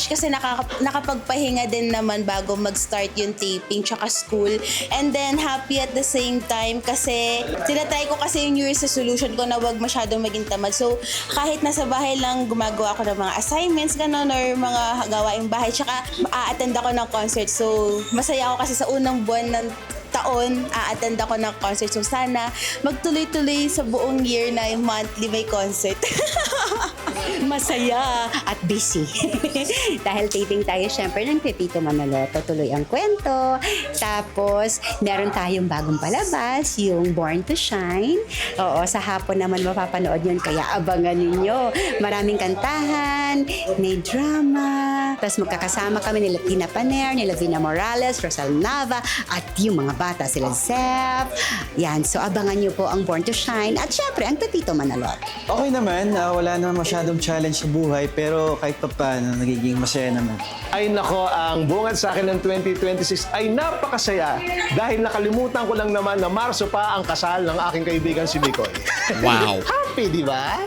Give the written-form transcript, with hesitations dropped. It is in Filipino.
refresh kasi nakapagpahinga din naman bago mag-start yung taping tsaka school. And then happy at the same time kasi tinatry ko kasi yung New Year's resolution ko na wag masyadong maging tamad. So kahit nasa bahay lang gumagawa ako ng mga assignments ganon or mga gawaing bahay tsaka a-attend ako ng concert. So masaya ako kasi sa unang buwan ng taon, a-attend ako ng concert. So sana magtuloy-tuloy sa buong year na yung monthly may concert. Masaya at busy. Dahil taping tayo syempre ng Pepito Manalo. Tuloy ang kwento. Tapos, meron tayong bagong palabas, yung Born to Shine. Oo, sa hapon naman mapapanood yun, kaya abangan ninyo. Maraming kantahan, may drama. Tapos magkakasama kami nila Tina Paner, nila Vina Morales, Rosal Nava, at yung mga bata sila Zef. Yan, so abangan nyo po ang Born to Shine at syempre ang Pepito Manalot. Okay naman, wala naman masyadong challenge sa buhay, pero kahit pa paano, nagiging masaya naman. Ay nako, ang bungad sa akin ng 2026 ay napakasaya dahil nakalimutan ko lang naman na Marso pa ang kasal ng aking kaibigan si Mikoy. Wow! Happy, di ba?